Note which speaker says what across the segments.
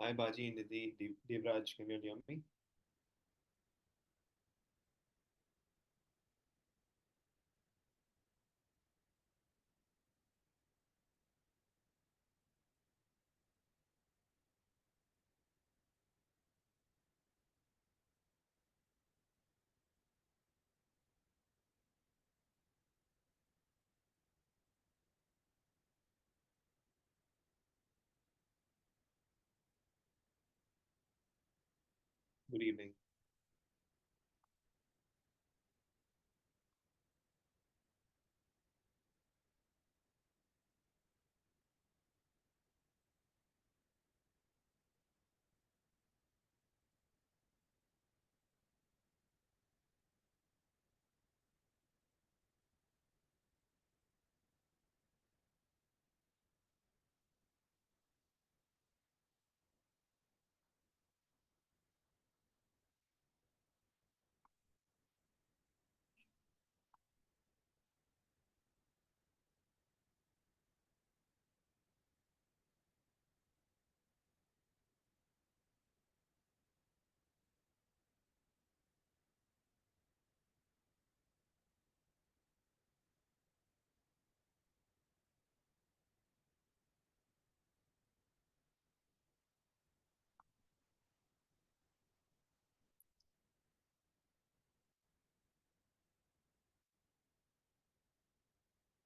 Speaker 1: Hi, Baji, Nidhi, Devraj, can you hear me? Good evening.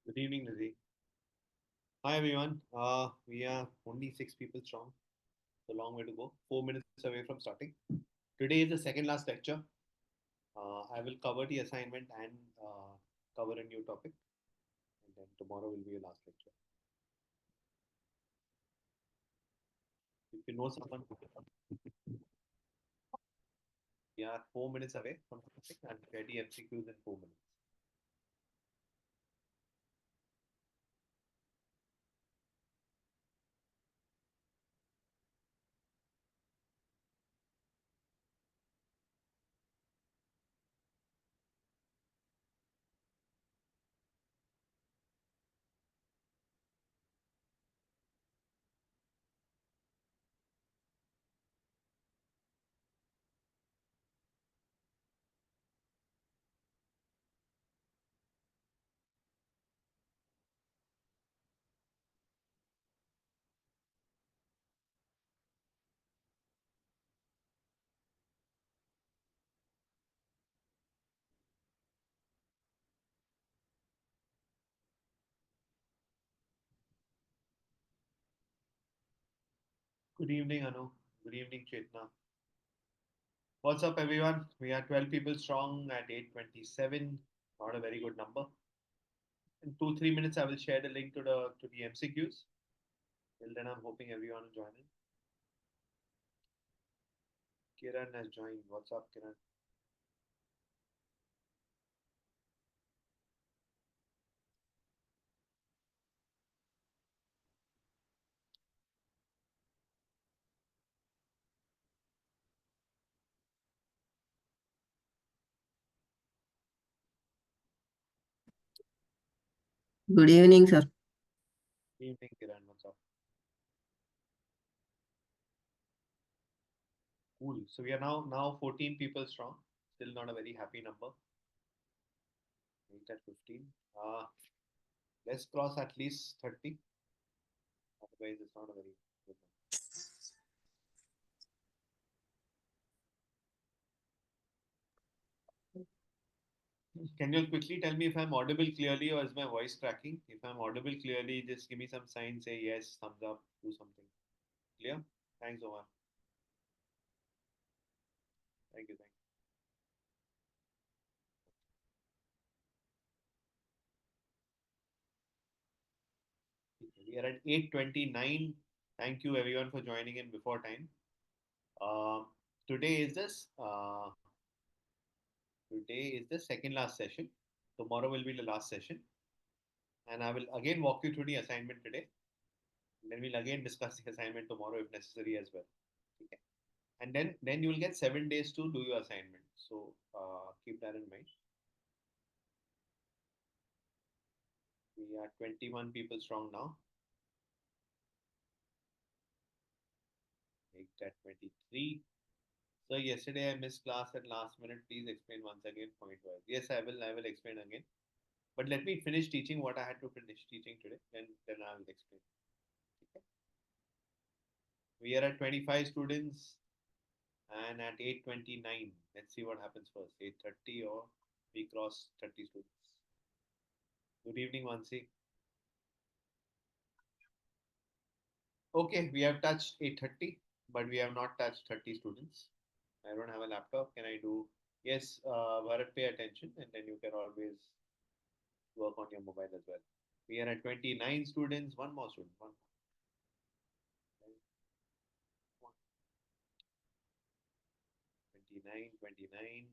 Speaker 1: Good evening, Nidhi. Hi, everyone. We are only six people strong. It's a long way to go. 4 minutes away from starting. Today is the second last lecture. I will cover the assignment and cover a new topic. And then tomorrow will be your last lecture. If you know someone, we are 4 minutes away from starting and ready MCQs in 4 minutes. Good evening, Anu. Good evening, Chetna. What's up, everyone? We are 12 people strong at 8:27. Not a very good number. In 2 3 minutes, I will share the link to the MCQs. Till then, I'm hoping everyone will join in. Kiran has joined. What's up, Kiran?
Speaker 2: Good evening, sir.
Speaker 1: Evening, Kiran. What's up? Cool. So we are now 14 people strong. Still not a very happy number. 8 at 15. Let's cross at least 30. Otherwise, it's not a very good number. Can you quickly tell me if I'm audible clearly or is my voice cracking? If I'm audible clearly, just give me some sign. Say yes, thumbs up, do something. Clear? Thanks, Omar. Thank you. Thank you. We are at 8:29. Thank you everyone for joining in before time. Uh, today is this. Today is the second last session. Tomorrow will be the last session, and I will again walk you through the assignment today. Then we'll again discuss the assignment tomorrow if necessary as well. Okay. And then you will get 7 days to do your assignment. So keep that in mind. We are 21 people strong now. at 23. So yesterday I missed class at last minute. Please explain once again point wise. Yes, I will. I will explain again. But let me finish teaching what I had to finish teaching today. Then I will explain. Okay. We are at 25 students and at 8:29. Let's see what happens first. 8:30 or we cross 30 students. Good evening, Mansi. Okay, we have touched 8:30, but we have not touched 30 students. I don't have a laptop. Can I do? Yes, Bharat, pay attention, and then you can always work on your mobile as well. We are at 29 students. One more student. One more. 29, 29.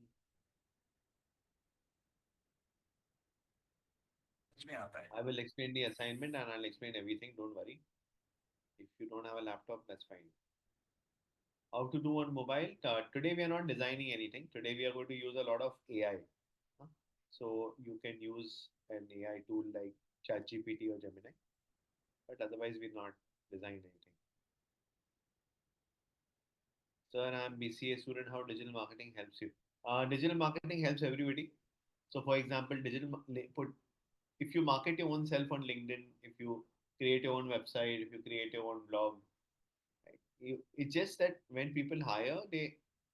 Speaker 1: I will explain the assignment and I'll explain everything. Don't worry. If you don't have a laptop, that's fine. How to do on mobile? Today we are not designing anything. Today we are going to use a lot of AI. Huh? So you can use an AI tool like ChatGPT or Gemini, but otherwise we'll not design anything. Sir, I'm BCA student. How digital marketing helps you? Digital marketing helps everybody. So, for example, put if you market your own self on LinkedIn, if you create your own website, if you create your own blog, right? It's just that when people hire,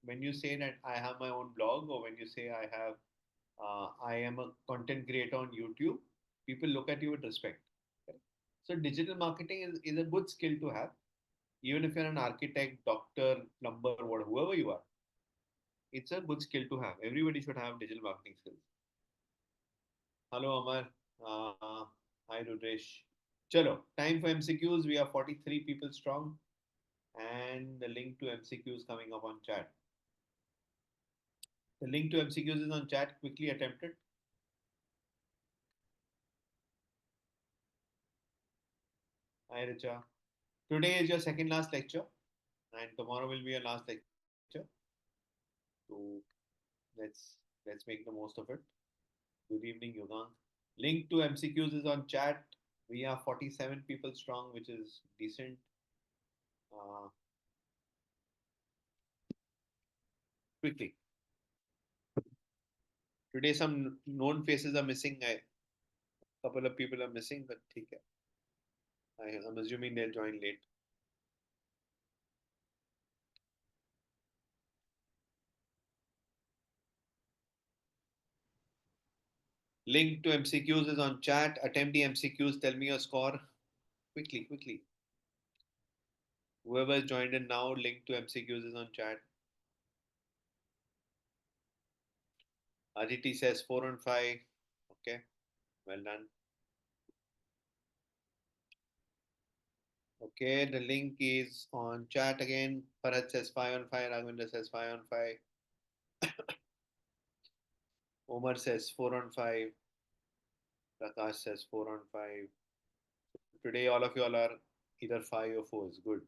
Speaker 1: when you say that I have my own blog, or when you say I am a content creator on YouTube, people look at you with respect. Okay? So, digital marketing is a good skill to have. Even if you're an architect, doctor, plumber, whoever you are, it's a good skill to have. Everybody should have digital marketing skills. Hello, Amar. Hi, Rudresh. Chalo, time for MCQs. We are 43 people strong, and the link to MCQs coming up on chat. The link to MCQs is on chat. Quickly attempted. Hi, Richa. Today is your second last lecture, and tomorrow will be your last lecture. So let's make the most of it. Good evening, Yogang. Link to MCQs is on chat. We are 47 people strong, which is decent. Uh, quickly. Today, some known faces are missing. A couple of people are missing, but okay. I'm assuming they'll join late. Link to MCQs is on chat. Attempt the MCQs. Tell me your score. Quickly, quickly. Whoever is joined in now, link to MCQs is on chat. Aditi says 4 on 5. Okay, well done. Okay, the link is on chat again. Farhad says 5 on 5. Raghavendra says 5 on 5. Omar says 4 on 5. Prakash says 4 on 5. Today, all of you all are either 5 or 4. Good.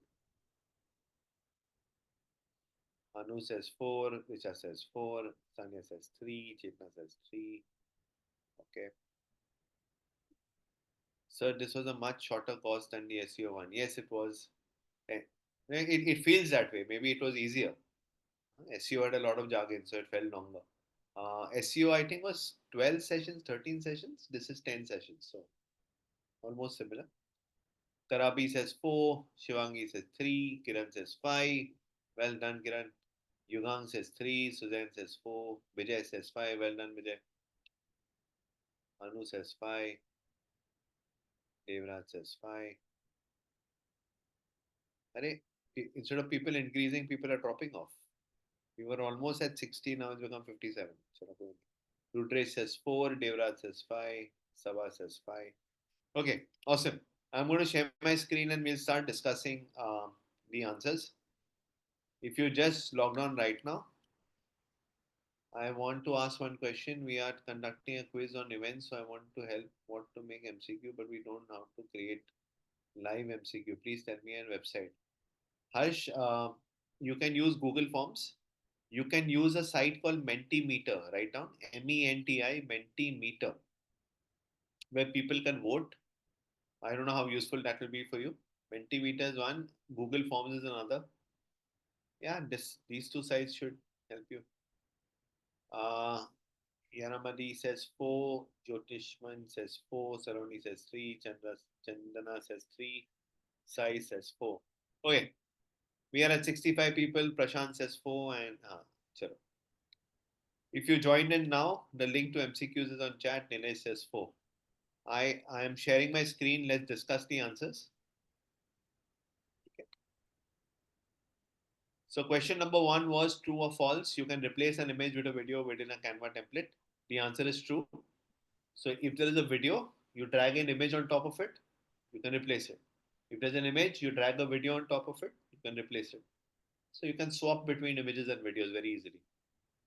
Speaker 1: Anu says 4. Richa says 4. Sanya says 3. Chetna says 3. Okay. Sir, this was a much shorter course than the SEO one. Yes, it was. Eh, it feels that way. Maybe it was easier. SEO had a lot of jargon, so it felt longer. SEO, I think, was 12 sessions, 13 sessions. This is 10 sessions, so almost similar. Karabi says 4, Shivangi says 3, Kiran says 5. Well done, Kiran. Yugang says 3, Suzanne says 4, Vijay says 5. Well done, Vijay. Anu says 5, Devraj says 5. Array, instead of people increasing, people are dropping off. We were almost at 60, now it's become 57. Rudresh says 4, Devraj says 5, Sabha says 5. Okay, awesome. I'm going to share my screen and we'll start discussing the answers. If you just logged on right now, I want to ask one question. We are conducting a quiz on events, so I want to help, want to make MCQ, but we don't know how to create live MCQ. Please tell me a website. Harsh, you can use Google Forms. You can use a site called Mentimeter. Write down MENTI Mentimeter, where people can vote. I don't know how useful that will be for you. Mentimeter is one. Google Forms is another. Yeah, these two sides should help you. Uh, Yanamadi says 4, Jyotishman says 4, Saroni says 3, Chandana says 3, Sai says 4. Okay, we are at 65 people. Prashant says 4, and chalo. If you joined in now, the link to MCQs is on chat. Nilesh says 4. I am sharing my screen. Let's discuss the answers. Okay. So question number 1 was true or false. You can replace an image with a video within a Canva template. The answer is true. So if there is a video, you drag an image on top of it, you can replace it. If there's an image, you drag a video on top of it, you can replace it. So you can swap between images and videos very easily.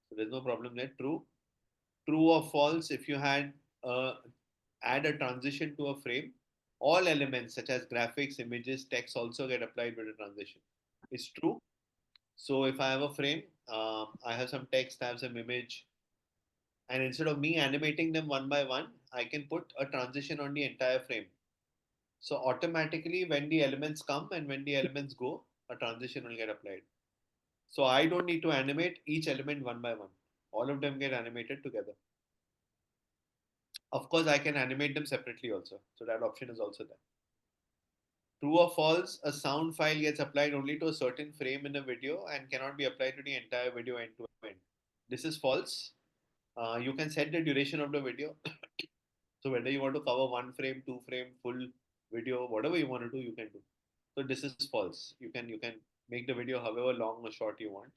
Speaker 1: So there's no problem there. True. True or false, if you had add a transition to a frame, all elements such as graphics, images, text also get applied with a transition. It's true. So if I have a frame, I have some text, I have some image, and instead of me animating them one by one, I can put a transition on the entire frame. So automatically when the elements come and when the elements go, a transition will get applied. So I don't need to animate each element one by one. All of them get animated together. Of course, I can animate them separately also. So that option is also there. True or false, a sound file gets applied only to a certain frame in a video and cannot be applied to the entire video end to end. This is false. You can set the duration of the video. So whether you want to cover one frame, two frame, full video, whatever you want to do, you can do. So this is false. You can make the video however long or short you want.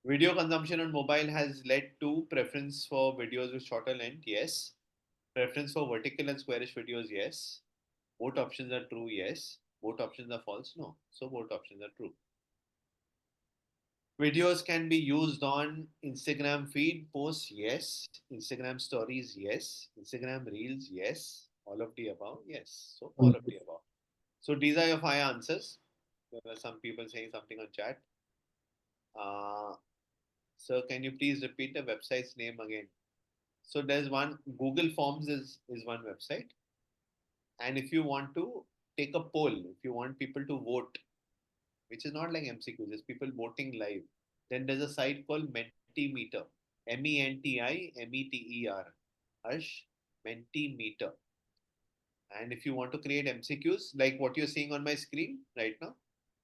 Speaker 1: Video consumption on mobile has led to preference for videos with shorter length. Yes. Preference for vertical and squarish videos. Yes. Both options are true. Yes. Both options are false. No. So both options are true. Videos can be used on Instagram feed posts. Yes. Instagram stories. Yes. Instagram reels. Yes. All of the above. Yes. So all of the above. So these are your 5 answers. There were some people saying something on chat. Uh, so can you please repeat the website's name again? So there's one Google Forms is one website, and if you want to take a poll, if you want people to vote, which is not like MCQ, there's people voting live. Then there's a site called Mentimeter, Mentimeter, Harsh Mentimeter. And if you want to create MCQs like what you're seeing on my screen right now,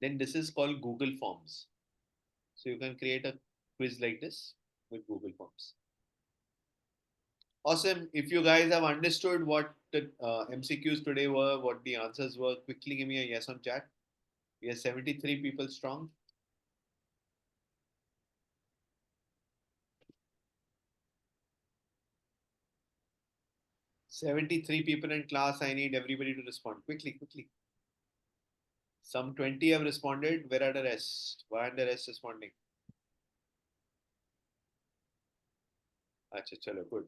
Speaker 1: then this is called Google Forms. So you can create a quiz like this with Google Forms. Awesome. If you guys have understood what the MCQs today were, what the answers were, quickly give me a yes on chat. We are 73 people strong. Seventy-three people in class. I need everybody to respond quickly, quickly. Some 20 have responded. Where are the rest? Why are the rest responding? Acha, chalo, good.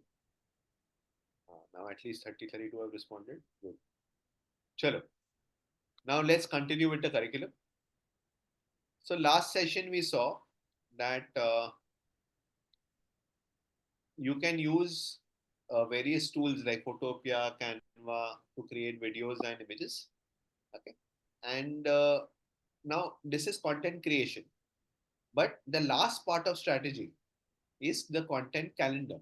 Speaker 1: Now at least 30, 32 have responded. Good. Chalo. Now let's continue with the curriculum. So last session we saw that you can use various tools like Photopia, Canva to create videos and images. Okay. And now this is content creation. But the last part of strategy is the content calendar.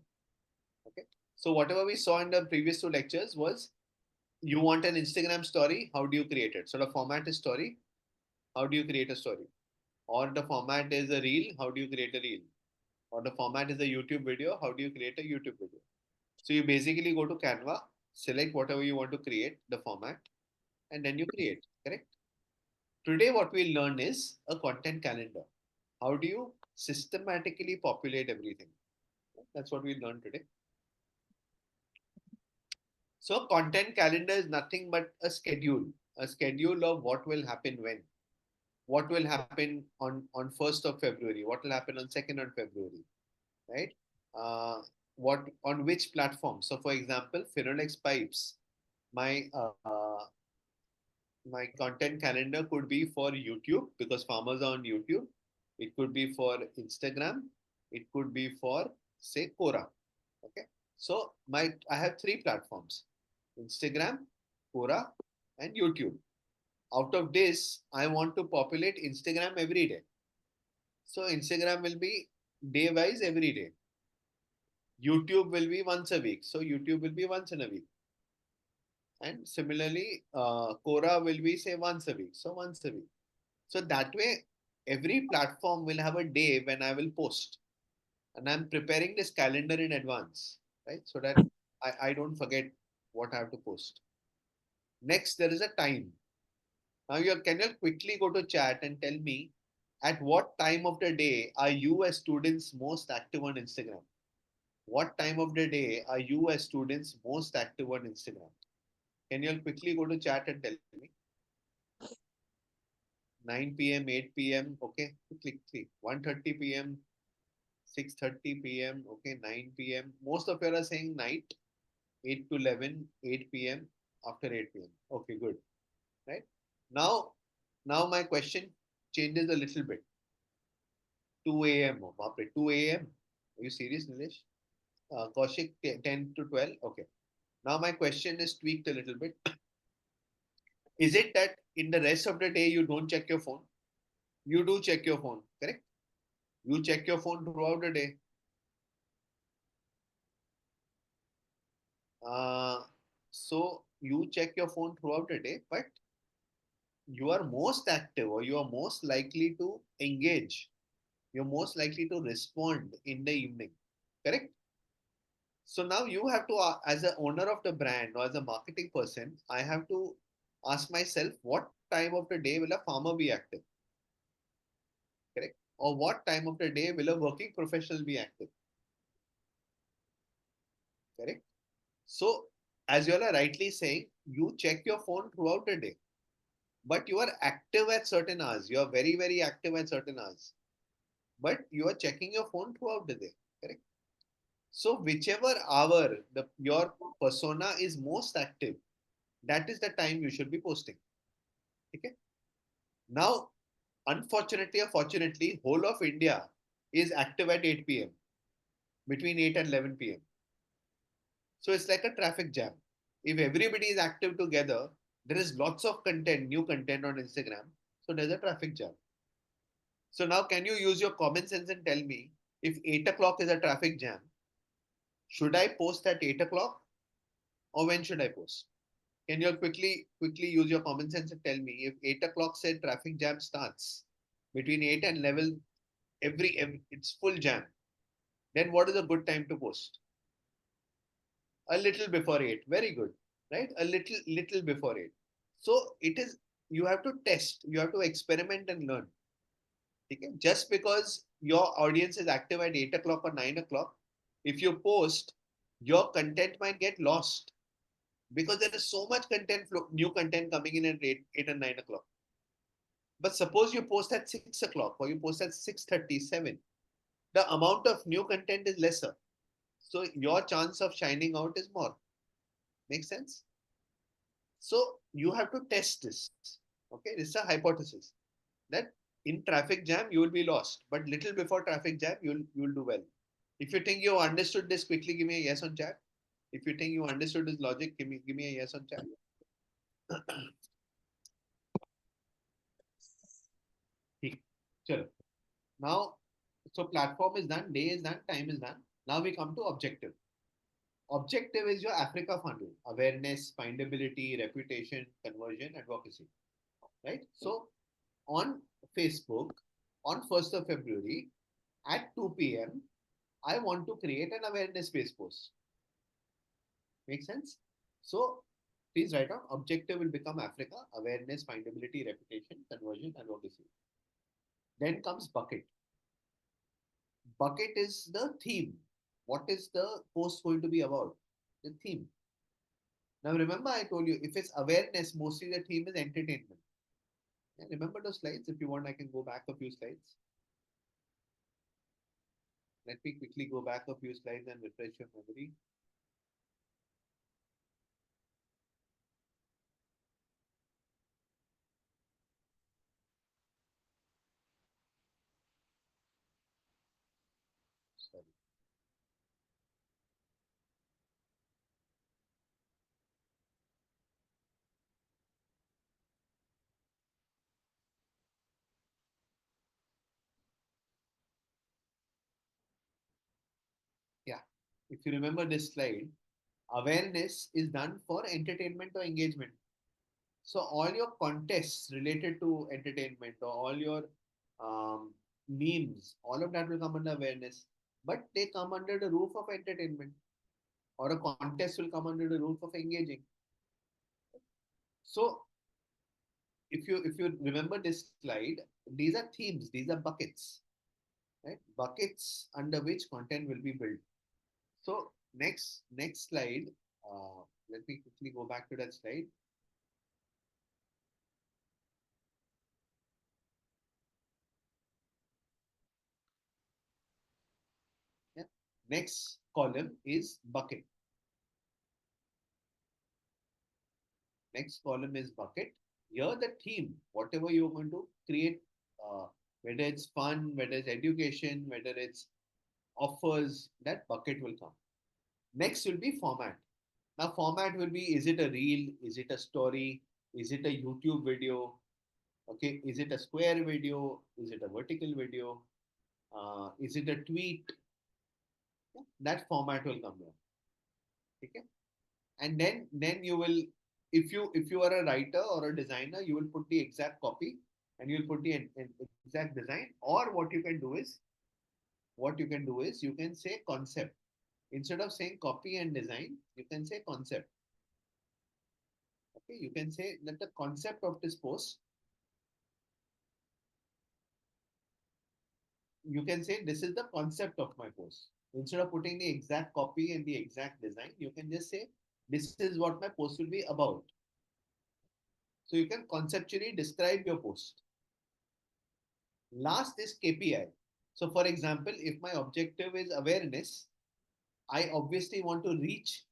Speaker 1: Okay. So whatever we saw in the previous 2 lectures was you want an Instagram story, how do you create it? So the format is story, how do you create a story? Or the format is a reel, how do you create a reel? Or the format is a YouTube video, how do you create a YouTube video? So you basically go to Canva, select whatever you want to create, the format, and then you create, correct? Today, what we'll learn is a content calendar. How do you systematically populate everything? That's what we'll learn today. So content calendar is nothing but a schedule of what will happen when. What will happen on 1st of February? What will happen on 2nd of February? Right? Uh, what on which platform? So for example, Phenolics Pipes, my my content calendar could be for YouTube because farmers are on YouTube. It could be for Instagram. It could be for say Quora. Okay. So I have 3 platforms: Instagram, Quora, and YouTube. Out of this, I want to populate Instagram every day. So Instagram will be day wise every day. YouTube will be once a week. So YouTube will be once in a week. And similarly, Quora will be say once a week. So once a week. So that way, every platform will have a day when I will post. And I'm preparing this calendar in advance, right? So that I don't forget what I have to post. Next, there is a time. Now, can you quickly go to chat and tell me at what time of the day are you as students most active on Instagram? What time of the day are you as students most active on Instagram? Can you quickly go to chat and tell me? 9 p.m., 8 p.m. Okay, click. 1:30 p.m., 6:30 p.m. Okay, 9 p.m. Most of you are saying night, 8 to 11, 8 p.m. after 8 p.m. Okay, good. Right? Now, now my question changes a little bit. 2 a.m. Oh, 2 a.m. Are you serious, Nilesh? Kaushik, 10 to 12. Okay. Now my question is tweaked a little bit. Is it that in the rest of the day you don't check your phone? You do check your phone, correct? You check your phone throughout the day. Uh, so you check your phone throughout the day, but you are most active or you are most likely to engage. You're most likely to respond in the evening, correct? So now you have to, as an owner of the brand or as a marketing person, I have to ask myself what time of the day will a farmer be active, correct? Or what time of the day will a working professional be active, correct? So, as you are rightly saying, you check your phone throughout the day, but you are active at certain hours. You are very, very active at certain hours, but you are checking your phone throughout the day, correct? So, whichever hour your persona is most active, that is the time you should be posting. Okay. Now, unfortunately or fortunately, whole of India is active at 8 p.m. between 8 and 11 p.m. So it's like a traffic jam. If everybody is active together, there is lots of content, new content on Instagram. So there's a traffic jam. So now can you use your common sense and tell me if 8 o'clock is a traffic jam, should I post at 8 o'clock or when should I post? Can you quickly use your common sense and tell me if 8 o'clock said traffic jam starts between 8 and 11, every it's full jam, then what is a good time to post? A little before 8. Very good, right? A little before 8. So it is, you have to test, you have to experiment and learn. Okay? Just because your audience is active at 8 o'clock or 9 o'clock, if you post, your content might get lost because there is so much new content coming in at 8 and 9 o'clock. But suppose you post at 6 o'clock or you post at 6:37, the amount of new content is lesser. So your chance of shining out is more. Make sense? So you have to test this. Okay, this is a hypothesis that in traffic jam you will be lost, but little before traffic jam you'll do well. If you think you understood this quickly, give me a yes on chat. If you think you understood this logic, give me a yes on chat. Chalo. Now, so platform is done, day is done, time is done. Now we come to objective. Objective is your Africa funnel: awareness, findability, reputation, conversion, advocacy. Right? So on Facebook on 1st of February at 2 p.m., I want to create an awareness based post. Make sense? So please write down objective will become Africa, awareness, findability, reputation, conversion, advocacy. Then comes bucket. Bucket is the theme. What is the post going to be about? The theme. Now remember, I told you if it's awareness, mostly the theme is entertainment. Yeah, remember those slides? If you want, I can go back a few slides. Let me quickly go back a few slides and refresh your memory. Sorry. if you remember this slide, awareness is done for entertainment or engagement. So all your contests related to entertainment or all your um, memes, all of that will come under awareness, but they come under the roof of entertainment, or a contest will come under the roof of engaging. So if you remember this slide, these are themes, these are buckets, right? Buckets under which content will be built. So next slide. Let me quickly go back to that slide. Yeah. Next column is bucket. Next column is bucket. Here the theme, whatever you're going to create, uh, whether it's fun, whether it's education, whether it's offers, that bucket will come. Next will be format. Now format will be, is it a reel? Is it a story? Is it a YouTube video? Okay, is it a square video? Is it a vertical video? Is it a tweet? Yeah, that format will come here. Okay, and then you will, if you are a writer or a designer, you will put the exact copy and you'll put the exact design. Or what you can do is you can say concept instead of saying copy and design. You can say concept. Okay, you can say that the concept of this post, you can say this is the concept of my post. Instead of putting the exact copy and the exact design, you can just say this is what my post will be about. So you can conceptually describe your post. Last is KPI. So for example, if my objective is awareness, I obviously want to reach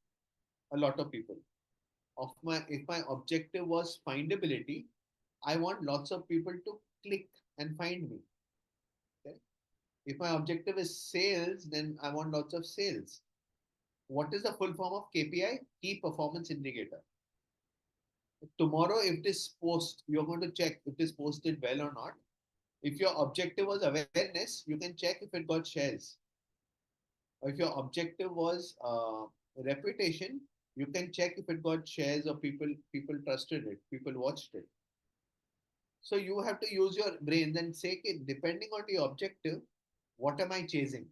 Speaker 1: a lot of people. If my objective was findability, I want lots of people to click and find me. Okay? If my objective is sales, then I want lots of sales. What is the full form of KPI? Key performance indicator. Tomorrow, if this post, you're going to check if this post did well or not. If your objective was awareness, you can check if it got shares. Or if your objective was reputation, you can check if it got shares or people trusted it, people watched it. So you have to use your brain and say, okay, depending on the objective, what am I chasing?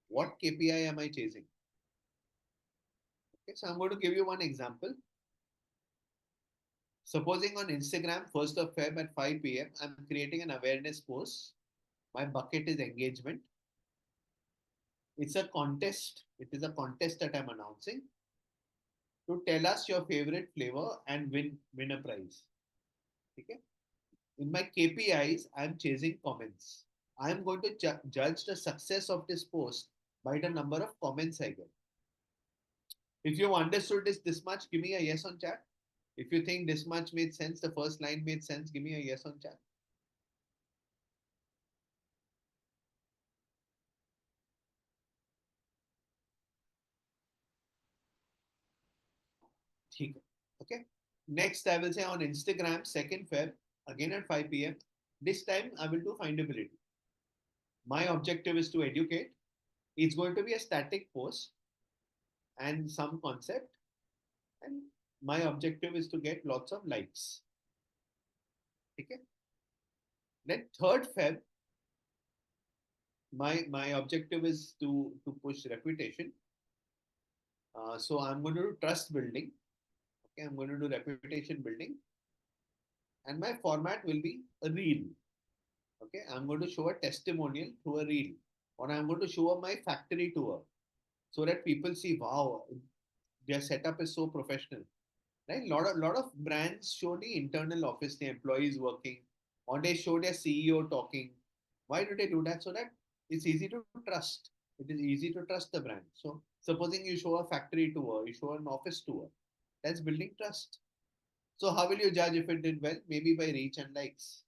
Speaker 1: What KPI am I chasing? Okay, so I'm going to give you one example. Supposing on Instagram, 1st of Feb at 5 p.m., I'm creating an awareness post. My bucket is engagement. It's a contest. It is a contest that I'm announcing to tell us your favorite flavor and win a prize. Okay? In my KPIs, I'm chasing comments. I'm going to judge the success of this post by the number of comments I get. If you've understood this much, give me a yes on chat. If you think this much made sense, the first line made sense, give me a yes on chat. Okay. Next, I will say on Instagram, 2nd Feb, again at 5 p.m. This time, I will do findability. My objective is to educate. It's going to be a static post and some concept. And my objective is to get lots of likes. Okay. Then 3rd Feb, my objective is to push reputation. So I'm going to do trust building. Okay, I'm going to do reputation building, and my format will be a reel. Okay, I'm going to show a testimonial through a reel, or I'm going to show my factory tour so that people see, wow, their setup is so professional. Right? Lot of brands show the internal office, the employees working, or they show their CEO talking. Why do they do that? So that it's easy to trust. It is easy to trust the brand. So supposing you show a factory tour, you show an office tour, that's building trust. So how will you judge if it did well? Maybe by reach and likes.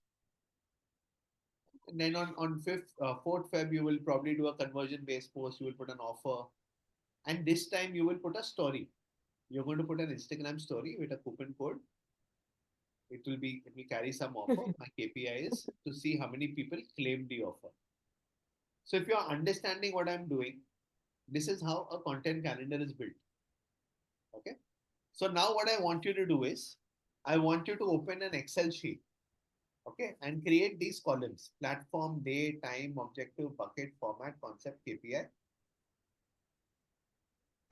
Speaker 1: And then on 4th Feb, you will probably do a conversion based post. You will put an offer. And this time you will put a story. You're going to put an Instagram story with a coupon code. It will carry some offer. My KPI is to see how many people claim the offer. So if you're understanding what I'm doing, This is how a content calendar is built. Okay. So now what I want you to do is I want you to open an Excel sheet. Okay. And create these columns: platform, day, time, objective, bucket, format, concept, KPI.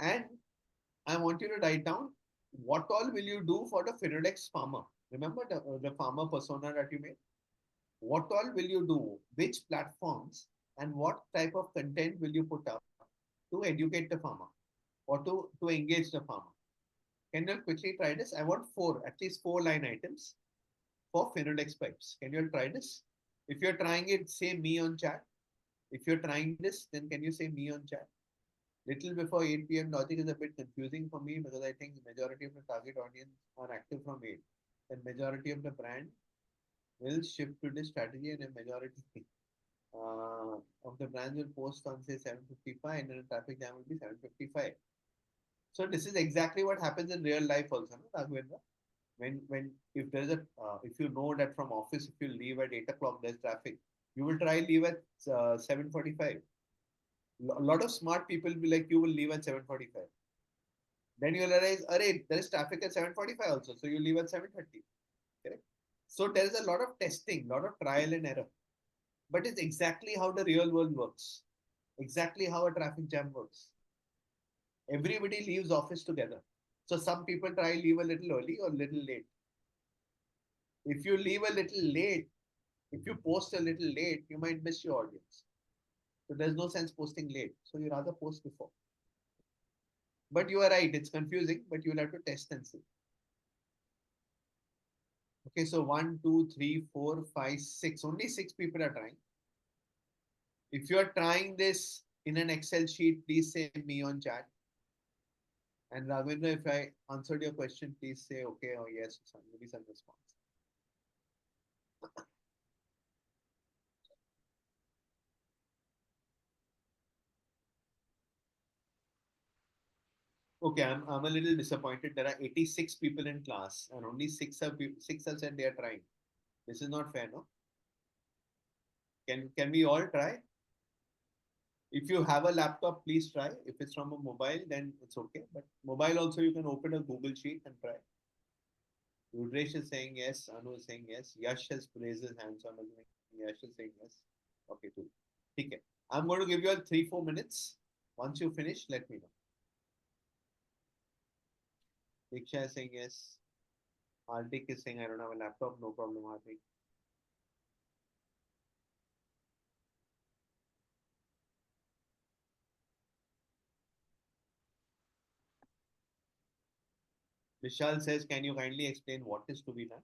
Speaker 1: And I want you to write down what all will you do for the Finodex farmer. Remember the farmer persona that you made? What all will you do? Which platforms and what type of content will you put up to educate the farmer or to engage the farmer? Can you quickly try this? I want at least four line items for Finodex pipes. Can you try this? If you're trying it, say me on chat. If you're trying this, then can you say me on chat? Little before 8 p.m. logic is a bit confusing for me because I think the majority of the target audience are active from 8. And majority of the brand will shift to this strategy, and a majority of the brands will post on say 7:55 and then the traffic jam will be 7:55. So this is exactly what happens in real life also, no, Raghavendra? When if there's a if you know that from office if you leave at 8 o'clock there's traffic, you will try leave at 7:45. A lot of smart people will be like you will leave at 7:45. Then you'll realize, alright, there is traffic at 7:45 also, so you leave at 7:30. Correct? So there is a lot of testing, lot of trial and error. But it's exactly how the real world works. Exactly how a traffic jam works. Everybody leaves office together. So some people try leave a little early or little late. If you leave a little late, if you post a little late, you might miss your audience. So there's no sense posting late. So you rather post before. But you are right, it's confusing, but you'll have to test and see. Okay, so 1, 2, 3, 4, 5, 6. Only 6 people are trying. If you are trying this in an Excel sheet, please say me on chat. And Ravindra, if I answered your question, please say okay or yes, or maybe some response. Okay, I'm a little disappointed. There are 86 people in class, and only six have said they are trying. This is not fair, no? Can we all try? If you have a laptop, please try. If it's from a mobile, then it's okay. But mobile also, you can open a Google Sheet and try. Rudresh is saying yes. Anu is saying yes. Yash has raised his hands on assuming Yash is saying yes. Okay, cool. Okay. I'm going to give you all 3-4 minutes. Once you finish, let me know. Diksha is saying yes. Hardik is saying I don't have a laptop. No problem, Hardik. Vishal says, can you kindly explain what is to be done?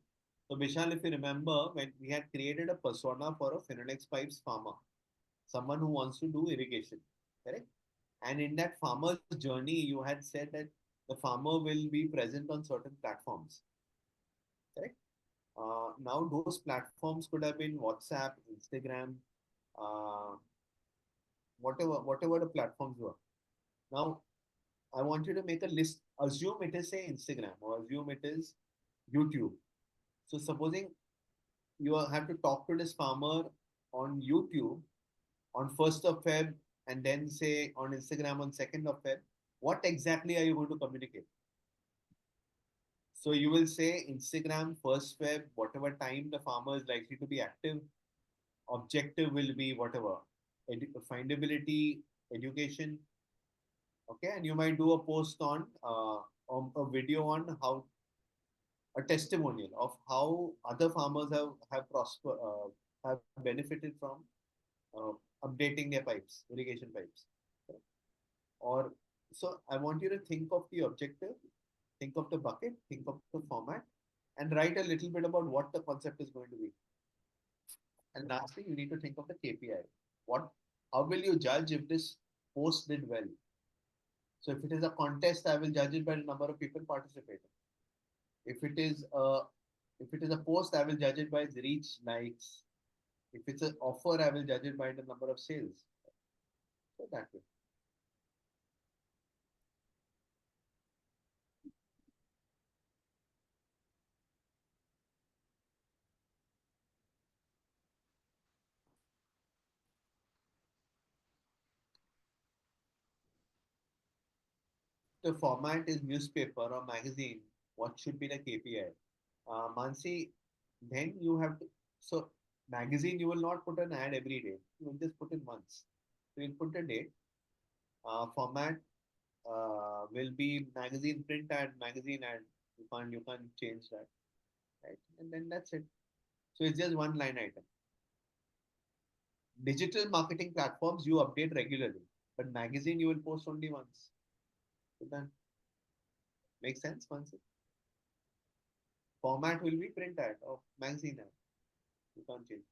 Speaker 1: So, Vishal, if you remember, when we had created a persona for a Finolex Pipes farmer, someone who wants to do irrigation, correct? And in that farmer's journey, you had said that the farmer will be present on certain platforms, correct? Now, those platforms could have been WhatsApp, Instagram, uh, whatever the platforms were. Now, I want you to make a list. Assume it is say Instagram or assume it is YouTube. So supposing you have to talk to this farmer on YouTube on 1st of Feb and then say on Instagram on 2nd of Feb, what exactly are you going to communicate? So you will say Instagram 1st Feb, whatever time the farmer is likely to be active, objective will be whatever, findability, education, okay, and you might do a post on a video on how a testimonial of how other farmers have benefited from uh, updating their pipes, irrigation pipes. Okay? Or so I want you to think of the objective, think of the bucket, think of the format, and write a little bit about what the concept is going to be. And lastly, you need to think of the KPI. What, how will you judge if this post did well? So if it is a contest, I will judge it by the number of people participating. If it is a if it is a post, I will judge it by its reach, likes. If it's an offer, I will judge it by the number of sales. So that way. the format is newspaper or magazine, what should be the KPI? Mansi, then you have to, so magazine, you will not put an ad every day. You will just put it once. So you'll put a date. Format will be magazine print ad, magazine ad. You can't change that, right? And then that's it. So it's just one line item. Digital marketing platforms you update regularly, but magazine you will post only once. So that makes sense, Mansi. Format will be print ad or magazine ad. You can't change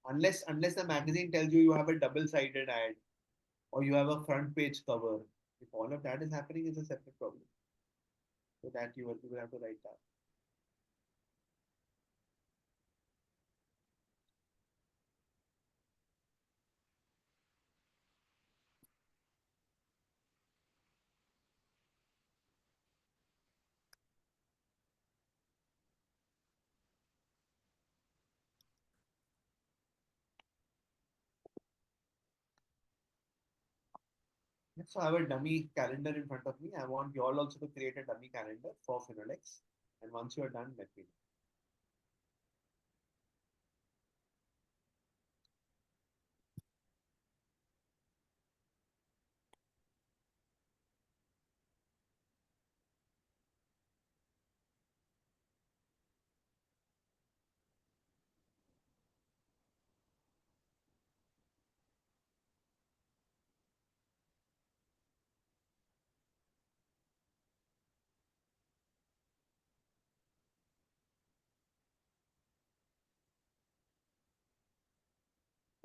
Speaker 1: that. Unless the magazine tells you you have a double-sided ad or you have a front page cover. If all of that is happening, it's a separate problem. So that you will have to write that. So I have a dummy calendar in front of me. I want you all also to create a dummy calendar for Finolex. And once you are done, let me know.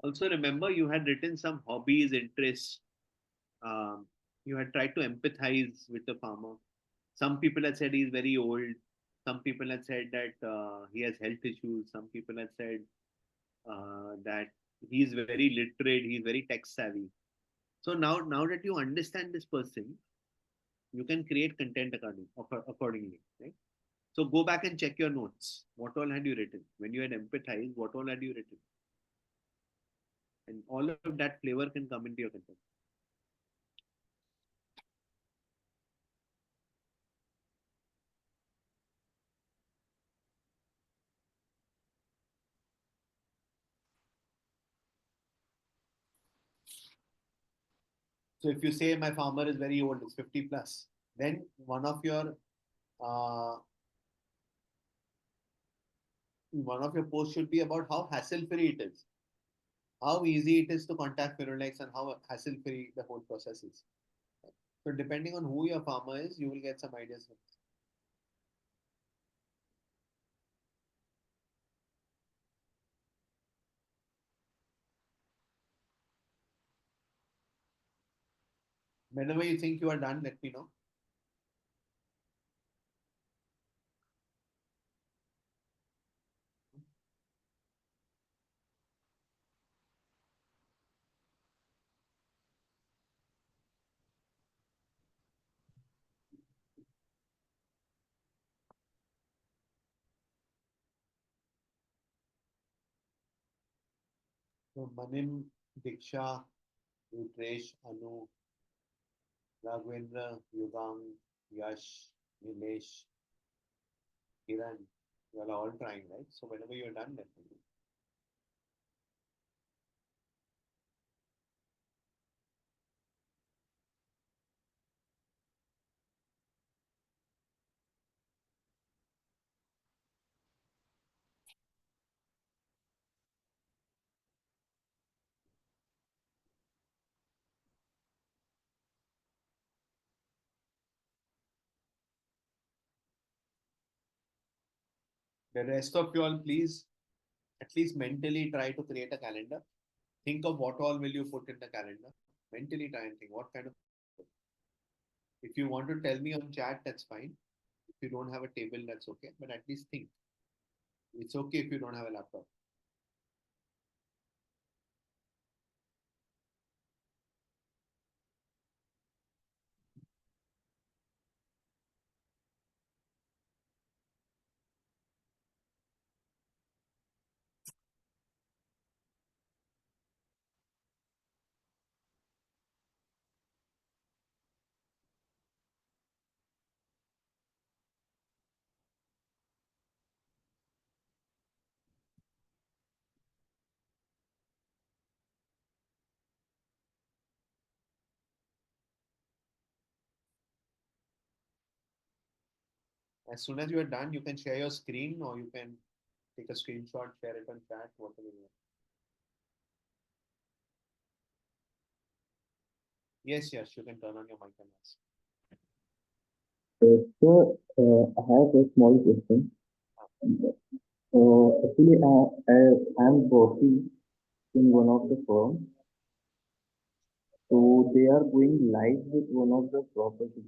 Speaker 1: Also, remember you had written some hobbies, interests. Um, you had tried to empathize with the farmer. Some people had said he's very old. Some people had said that he has health issues. Some people had said that he's very literate. He's very tech savvy. So now that you understand this person, you can create content accordingly, right? So go back and check your notes. What all had you written? When you had empathized, what all had you written? And all of that flavor can come into your content. So if you say my farmer is very old, it's 50 plus, then uh, one of your posts should be about how hassle free it is, how easy it is to contact Firolex, and how hassle free the whole process is. So depending on who your farmer is, you will get some ideas. Whenever you think you are done, let me know. So Manim, Diksha, Utresh, Anu, Raghavendra, Yugang, Yash, Nilesh, Kiran, you are all trying, right? So whenever you're done, let me know. The rest of you all, please at least mentally try to create a calendar. Think of what all will you put in the calendar. Mentally try and think what kind of. If you want to tell me on chat, that's fine. If you don't have a table, that's okay. But at least think. It's okay if you don't have a laptop. As soon as you are done, you can share your screen or you can take a screenshot, share it on chat, whatever you want. Yes, yes, you can turn on your mic and ask.
Speaker 3: So, I have a small question. Actually, I'm working in one of the firms. So they are going live with one of the properties.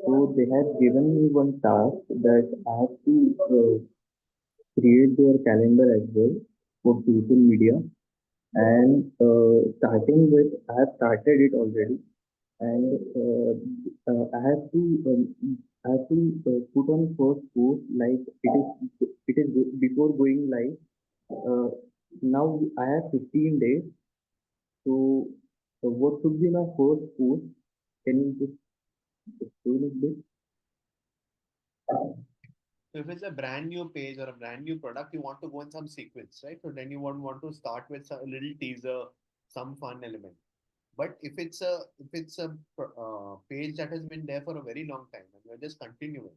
Speaker 3: So they have given me one task that I have to create their calendar as well for social media. And starting with, I have started it already, and I have to put on first post like it is before going live. Uh, Now I have 15 days. So what should be my first post? Can you just explain it a bit?
Speaker 1: So if it's a brand new page or a brand new product, you want to go in some sequence, right? So then you want to start with a little teaser, some fun element. But if it's a page that has been there for a very long time and you're just continuing,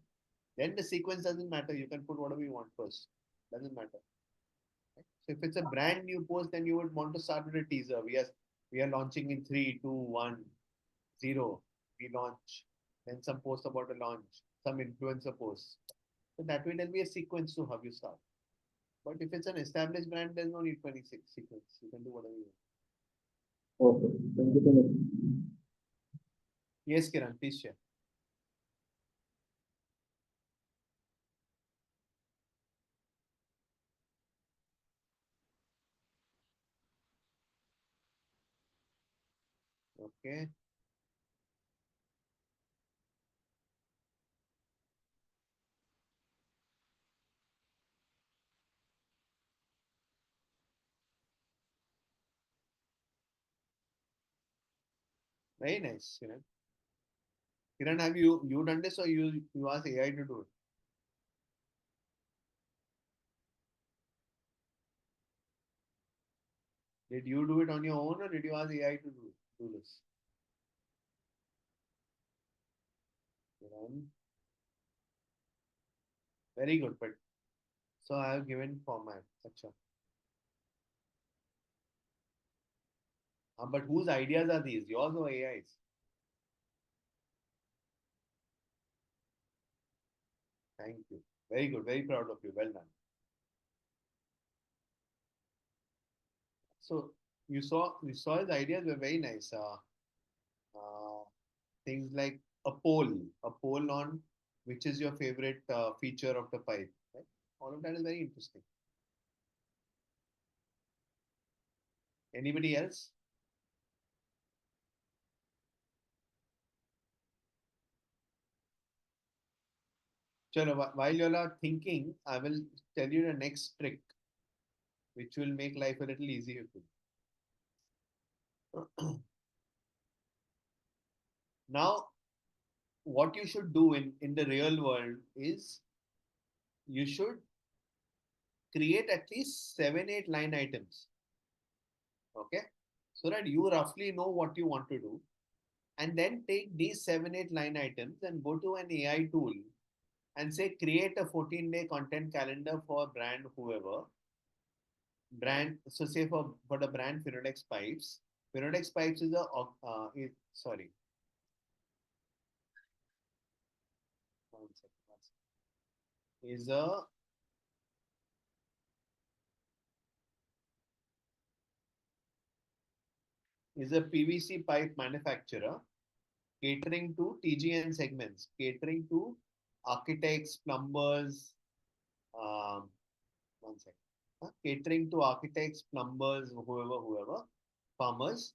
Speaker 1: then the sequence doesn't matter. You can put whatever you want first. Doesn't matter. Right? So if it's a brand new post, then you would want to start with a teaser. We are launching in 3, 2, 1, 0. We launch. Then some post about a launch, some influencer posts. So that way there'll be a sequence to how you start. But if it's an established brand, there's no need for any sequence. You can do whatever you want.
Speaker 3: Okay, thank you so much.
Speaker 1: Yes, Kiran, please share. Okay. Very nice, Kiran. Kiran, have you done this or you ask AI to do it? Did you do it on your own or did you ask AI to do this? Kiran, very good. But so I have given format. Acha. But whose ideas are these? Yours or AI's? Thank you. Very good. Very proud of you. Well done. So you saw his ideas were very nice. Uh, Things like a poll on which is your favorite feature of the pipe. Right? All of that is very interesting. Anybody else? Chalo, while you all are thinking, I will tell you the next trick, which will make life a little easier for you. Now, what you should do in the real world is you should create at least 7, 8 line items. Okay. So that you roughly know what you want to do. And then take these 7, 8 line items and go to an AI tool and say create a 14-day content calendar for brand whoever brand. So say for the brand Finodex Pipes. Finodex Pipes is a sorry, one second, is a PVC pipe manufacturer catering to TGN segments, catering to architects, plumbers, um, one second, catering to architects, plumbers, whoever, farmers.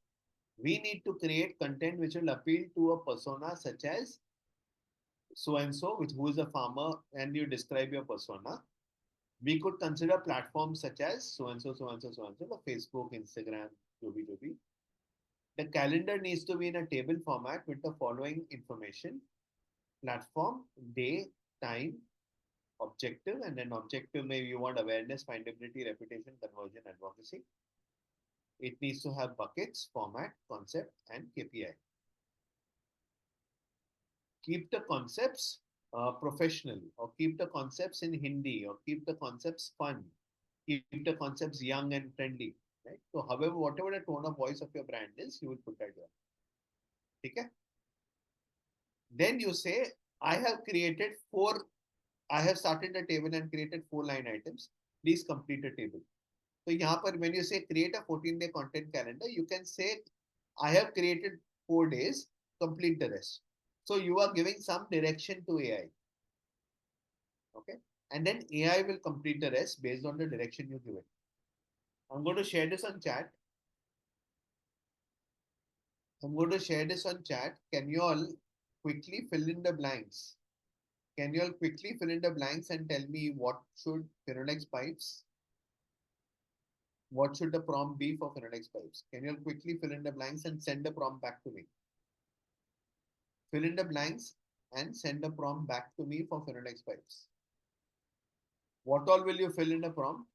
Speaker 1: We need to create content which will appeal to a persona such as so and so, which who is a farmer, and you describe your persona. We could consider platforms such as so and so, so and so, so and so, the Facebook, Instagram, Joby. The calendar needs to be in a table format with the following information: platform, day, time, objective, and then objective maybe you want awareness, findability, reputation, conversion, advocacy. It needs to have buckets, format, concept, and KPI. Keep the concepts professional, or keep the concepts in Hindi, or keep the concepts fun, keep the concepts young and friendly, right? So, however, whatever the tone of voice of your brand is, you will put that here. Okay? Then you say, I have created four, I have started a table and created 4 line items. Please complete a table. So, यहाँ पर when you say create a 14-day content calendar, you can say, I have created 4 days, complete the rest. So, you are giving some direction to AI. Okay? And then AI will complete the rest based on the direction you give it. I'm going to share this on chat. I'm going to share this on chat. Can you all quickly fill in the blanks? Can you all quickly fill in the blanks and tell me what should Phoenix pipes? What should the prompt be for Phoenix pipes? Can you all quickly fill in the blanks and send the prompt back to me? Fill in the blanks and send the prompt back to me for Phoenix pipes. What all will you fill in the prompt?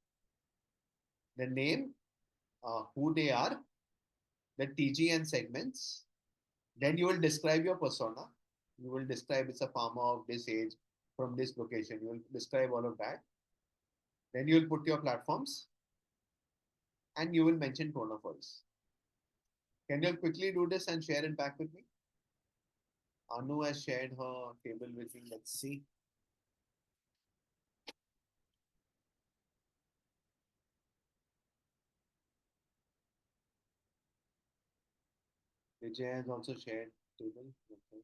Speaker 1: The name, who they are, the TG and segments. Then you will describe your persona. You will describe it's a farmer of this age from this location. You will describe all of that. Then you will put your platforms and you will mention tone of voice. Can you quickly do this and share it back with me? Anu has shared her table with me. Let's see. Vijay has also shared table. Okay.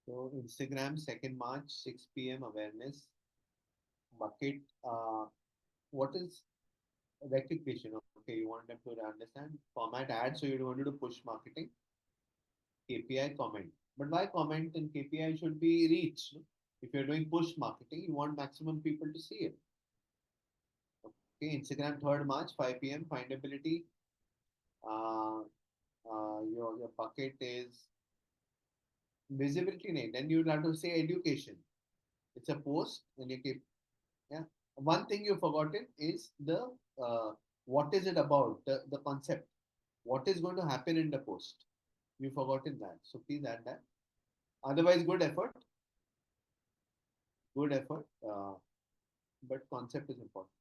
Speaker 1: So Instagram 2nd March 6 p.m. awareness bucket. What is rectification? Okay, you want them to understand format ads. So you want to do push marketing, KPI comment. But why comment and KPI should be reach? No? If you're doing push marketing, you want maximum people to see it. Okay, Instagram 3rd March 5 p.m. findability. Uh, your bucket is visibility name. Then you'll have to say education. It's a post, and you keep, yeah. One thing you forgotten is the what is it about, the concept. What is going to happen in the post? You forgotten that. So please add that. Otherwise, good effort. Good effort. But concept is important.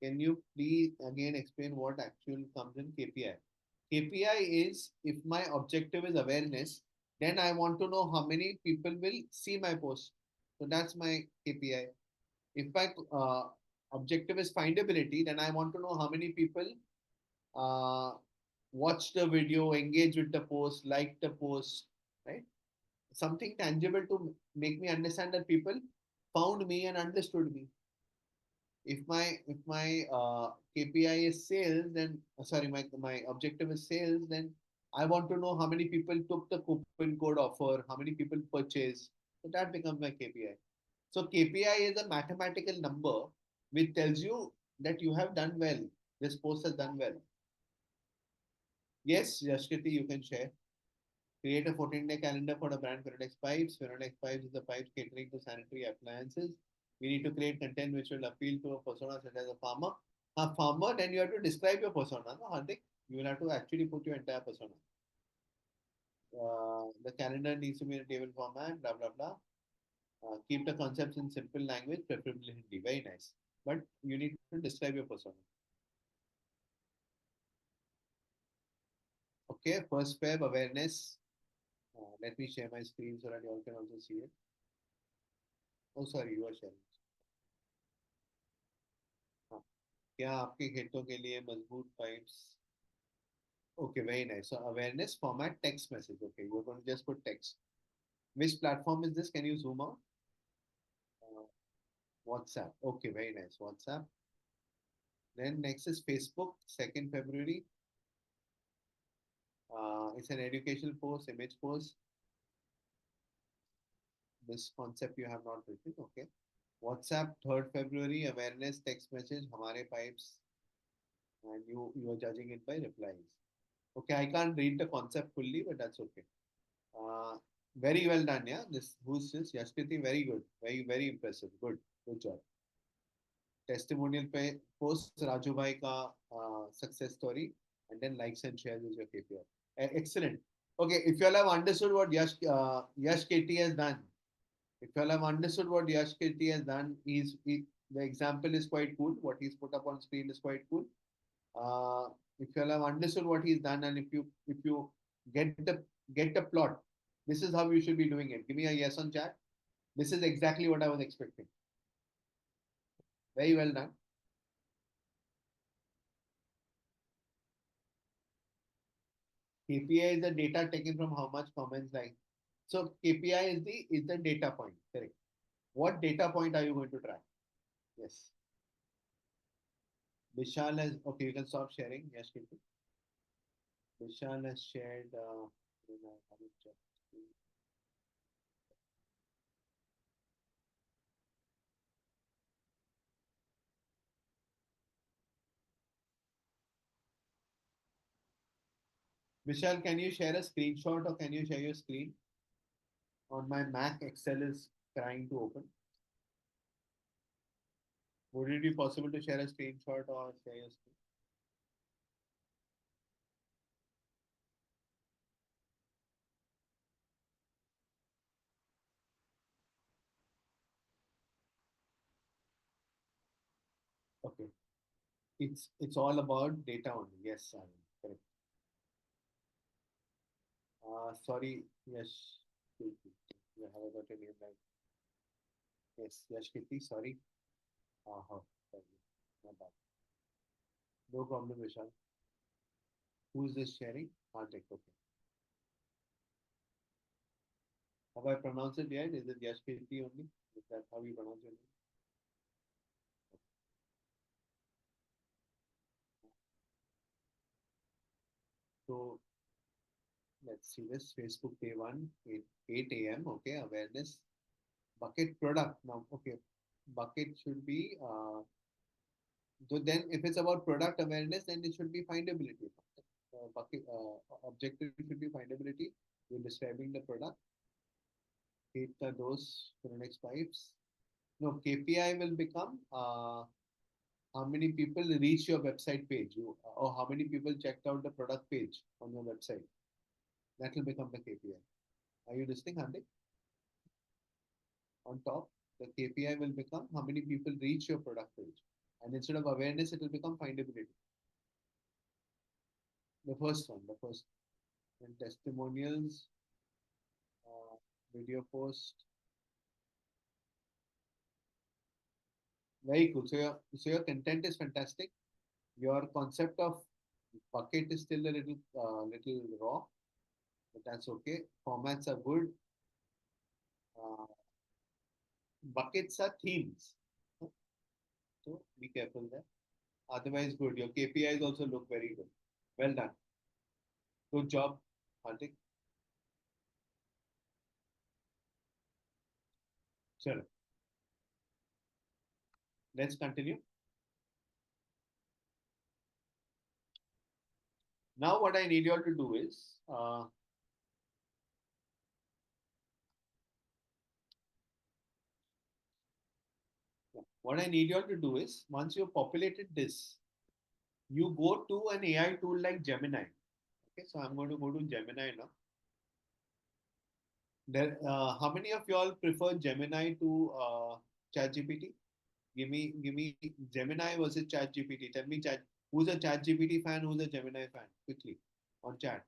Speaker 1: Can you please again explain what actually comes in KPI? KPI is if my objective is awareness, then I want to know how many people will see my post. So that's my KPI. If my objective is findability, then I want to know how many people uh, watch the video, engage with the post, like the post, right? Something tangible to make me understand that people found me and understood me. If my KPI is sales, then sorry, my objective is sales, then I want to know how many people took the coupon code offer, how many people purchased. So that becomes my KPI. So KPI is a mathematical number which tells you that you have done well. This post has done well. Yes, Yashkiti, you can share. Create a 14-day calendar for the brand Finodex Pipes. Finodex Pipes is the pipes catering to sanitary appliances. We need to create content which will appeal to a persona such as a farmer. A farmer, then you have to describe your persona, no, Hardik? You will have to actually put your entire persona. The calendar needs to be in a table format, blah, blah, blah. Keep the concepts in simple language, preferably Hindi. Very nice. But you need to describe your persona. Okay, first Feb awareness. Let me share my screen so that you all can also see it. Oh, sorry, you are sharing. हाँ, क्या आपके खेतों के लिए मजबूत pipes? Okay, very nice. So awareness format text message. Okay, you're going to just put text. Which platform is this? Can you zoom out? Uh, WhatsApp. Okay, very nice. WhatsApp. Then next is Facebook, 2nd February. It's an educational post, image post. this concept you have not written. Okay. WhatsApp 3rd February awareness text message Hamare pipes, and you are judging it by replies. Okay, I can't read the concept fully, but that's okay. Uh, very well done, yeah. This who's this? Yashkriti, very good, very impressive. Good job. Testimonial पे post Raju Bhai ka success story, and then likes and shares is your KPI. Excellent. Okay, if you all have understood what Yash KT has done, if you all have understood what Yash KT has done, the example is quite cool. What he's put up on screen is quite cool. Uh, if you all have understood what he's done, and if you get the plot, this is how you should be doing it. Give me a yes on chat. This is exactly what I was expecting. Very well done. KPI is the data taken from how much comments like. So KPI is the data point. Correct. What data point are you going to track? Yes. Vishal has okay. You can stop sharing. Yes, Kirti. Vishal has shared. Vishal, can you share a screenshot or can you share your screen? On my Mac, Excel is trying to open. Would it be possible to share a screenshot or share your screen? Okay. It's all about data only. Yes, Arun. Correct. Sorry, yes. You have about a name like yes, Yash Kirti, sorry. Sorry. My bad. No problem, Vishal. Who's this sharing? Hardik, okay. Have I pronounced it right? Is it Yash Kirti only? Is that how you pronounce your name? So let's see this. Facebook day one, 8 a.m. Okay, awareness. Bucket product. Now, okay. Bucket should be so then if it's about product awareness, then it should be findability. Bucket objective should be findability. You're describing the product. Hit the dose for the next pipes. No, KPI will become how many people reach your website page, or how many people checked out the product page on your website. That will become the KPI. Are you listening, Hardik? On top, the KPI will become how many people reach your product page. And instead of awareness, it will become findability. The first one, the first. And testimonials, uh, video post. Very cool. So your content is fantastic. Your concept of bucket is still a little raw, but that's okay. Formats are good. Uh, Buckets are themes. So be careful there. Otherwise, good. Your KPIs also look very good. Well done. Good job, Hardik. Sure. Let's continue. Now, what I need you all to do is what I need you all to do is once you've populated this, you go to an AI tool like Gemini. Okay, so I'm going to go to Gemini now. How many of you all prefer Gemini to ChatGPT? Give me Gemini versus ChatGPT. Tell me who's a ChatGPT fan, who's a Gemini fan? Quickly on chat.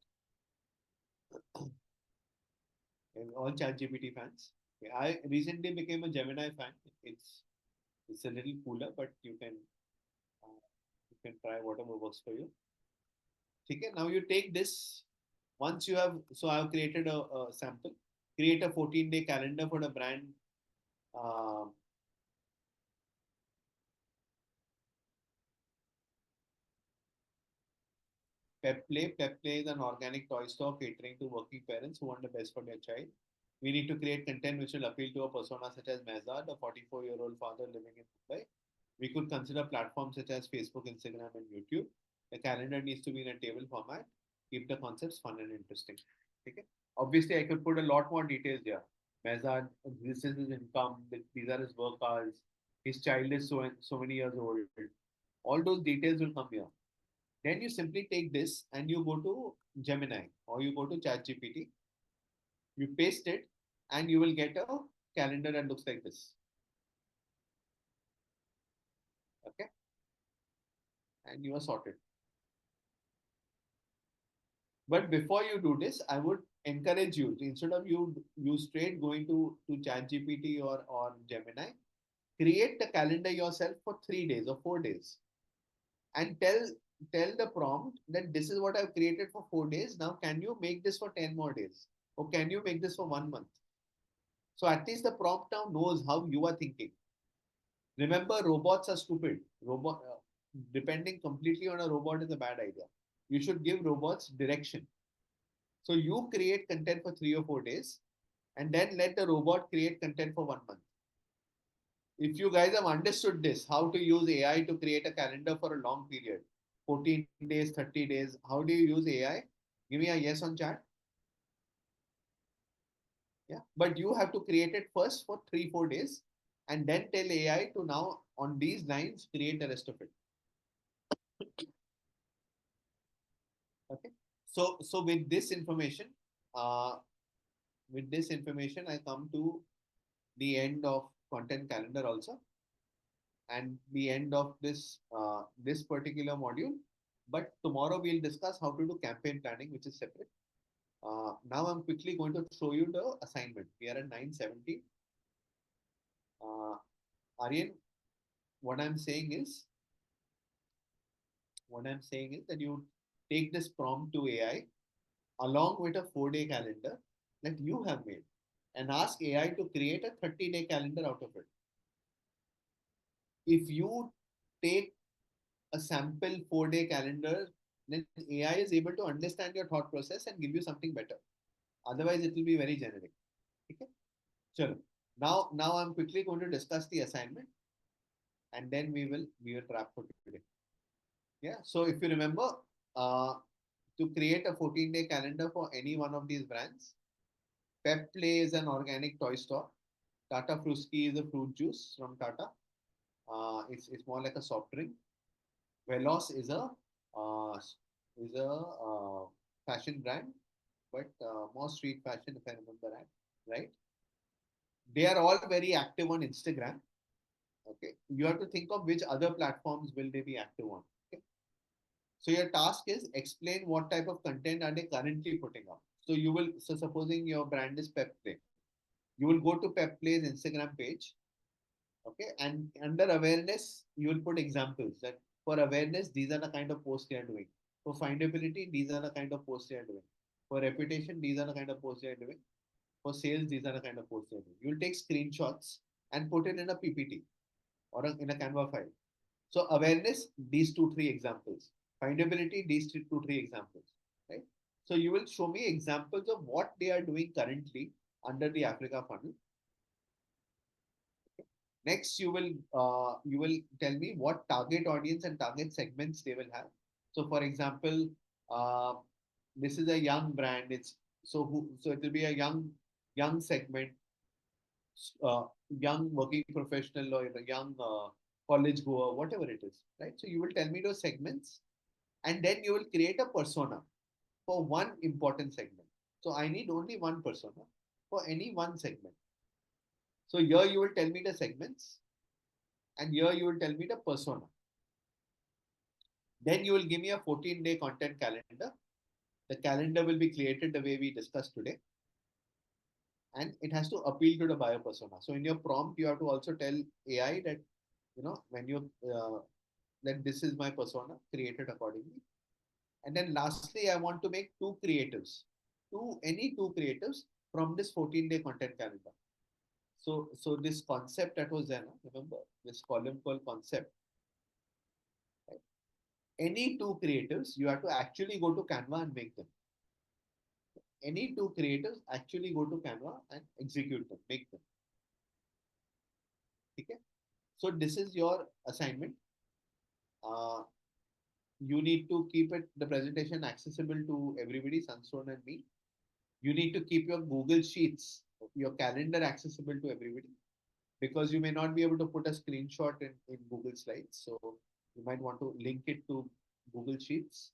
Speaker 1: And all ChatGPT fans. Okay, I recently became a Gemini fan. It's a little cooler, but you can try whatever works for you. Okay, now you take this. Once you have, so I have created a sample. Create a 14-day calendar for the brand. Uh, Pep Play. Pep Play is an organic toy store catering to working parents who want the best for their child. We need to create content which will appeal to a persona such as Mehzad, a 44-year-old father living in Mumbai. We could consider platforms such as Facebook, Instagram, and YouTube. The calendar needs to be in a table format. Keep the concepts fun and interesting. Okay. Obviously, I could put a lot more details here. Mehzad, this is his income. These are his work hours. His child is so many years old. All those details will come here. Then you simply take this and you go to Gemini or you go to ChatGPT. You paste it, and you will get a calendar that looks like this. Okay, and you are sorted. But before you do this, I would encourage you to, instead of you straight going to ChatGPT or Gemini, create the calendar yourself for 3 days or 4 days, and tell the prompt that this is what I've created for 4 days. Now, can you make this for 10 more days, or can you make this for 1 month? So at least the prompt now knows how you are thinking. Remember, robots are stupid. Depending completely on a robot is a bad idea. You should give robots direction. So you create content for 3 or 4 days, and then let the robot create content for 1 month. If you guys have understood this, how to use AI to create a calendar for a long period, 14 days, 30 days, how do you use AI? Give me a yes on chat. Yeah, but you have to create it first for 3 4 days, and then tell AI to now on these lines create the rest of it. Okay. So uh, with this information, I come to the end of content calendar also, and the end of this particular module. But tomorrow we'll discuss how to do campaign planning, which is separate. Now I'm quickly going to show you the assignment. We are at 9:70. Aryan, what I'm saying is, that you take this prompt to AI along with a 4 day calendar that you have made, and ask AI to create a 30-day calendar out of it. If you take a sample 4 day calendar, then AI is able to understand your thought process and give you something better. Otherwise, it will be very generic. Okay? Sure. Now I'm quickly going to discuss the assignment, and then we will wrap for today. Yeah. So if you remember, uh, to create a 14-day calendar for any one of these brands, Pep Play is an organic toy store. Tata Fruski is a fruit juice from Tata. It's more like a soft drink. Velos uh, is a fashion brand, but more street fashion, if I remember right. They are all very active on Instagram. Okay, you have to think of which other platforms will they be active on. Okay, so your task is explain what type of content are they currently putting up. So supposing your brand is Pep Play, you will go to Pep Play's Instagram page. Okay, and under awareness, you will put examples that for awareness, these are the kind of posts they are doing. For findability, these are the kind of posts they are doing. For reputation, these are the kind of posts they are doing. For sales, these are the kind of posts they are doing. You'll take screenshots and put it in a PPT or in a Canva file. So awareness, these 2 3 examples. Findability, these two three examples. Right. So you will show me examples of what they are doing currently under the Africa funnel. Next, you will tell me what target audience and target segments they will have. So, for example, uh, this is a young brand. So it will be a young segment, young working professional or a young college goer, whatever it is, right? So you will tell me those segments, and then you will create a persona for one important segment. So I need only one persona for any one segment. So here you will tell me the segments, and here you will tell me the persona. Then you will give me a 14-day content calendar. The calendar will be created the way we discussed today, and it has to appeal to the buyer persona. So in your prompt, you have to also tell AI that when you that this is my persona, create it accordingly. And then lastly, I want to make any two creatives from this 14-day content calendar. So this concept that was there, remember this column called concept. Right? Any two creatives, you have to actually go to Canva and make them. any two creators actually go to Canva and execute them, make them. Okay? So this is your assignment. Uh, you need to keep the presentation accessible to everybody, Sunstone and me. You need to keep your Google Sheets, your calendar accessible to everybody, because you may not be able to put a screenshot in Google Slides. So you might want to link it to Google Sheets,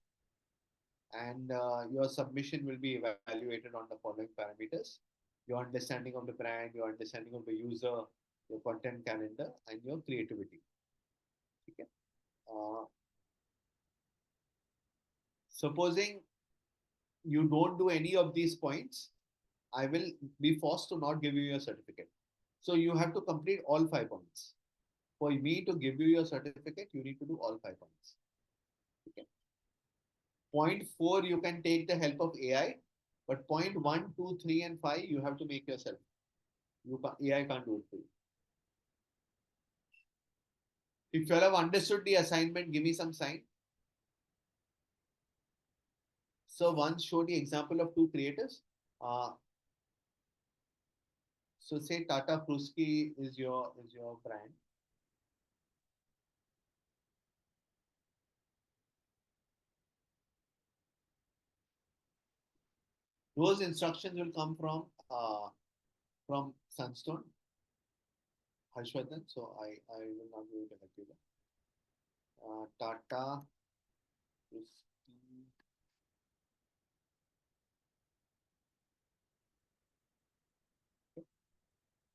Speaker 1: and your submission will be evaluated on the following parameters: your understanding of the brand, your understanding of the user, your content calendar, and your creativity. Okay? Uh, Supposing you don't do any of these points, I will be forced to not give you your certificate. So you have to complete all 5 points. For me to give you your certificate, you need to do all 5 points. Okay. Point 4, you can take the help of AI, but point 1, 2, 3, and 5, you have to make yourself. AI can't do it for you. If you all have understood the assignment, give me some sign. So one, show the example of two creators. So say Tata Pruski is your brand. Those instructions will come from Sunstone, Harshvardhan. So I will not be able to help you there. Tata Pruski.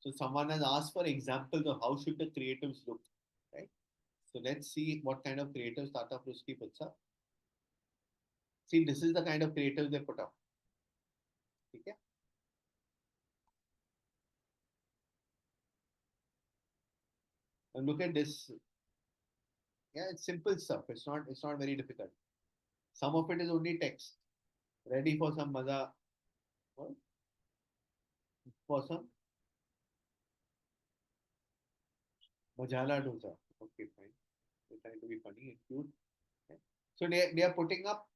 Speaker 1: So someone has asked for examples of how should the creatives look, right? So let's see what kind of creatives Tata Pruski puts up. See, this is the kind of creatives they put up. Okay? And look at this. Yeah, it's simple stuff. It's not very difficult. Some of it is only text. Ready for some maza, for some majala dosa. Okay, fine. They're trying to be funny and cute. Okay. So they are putting up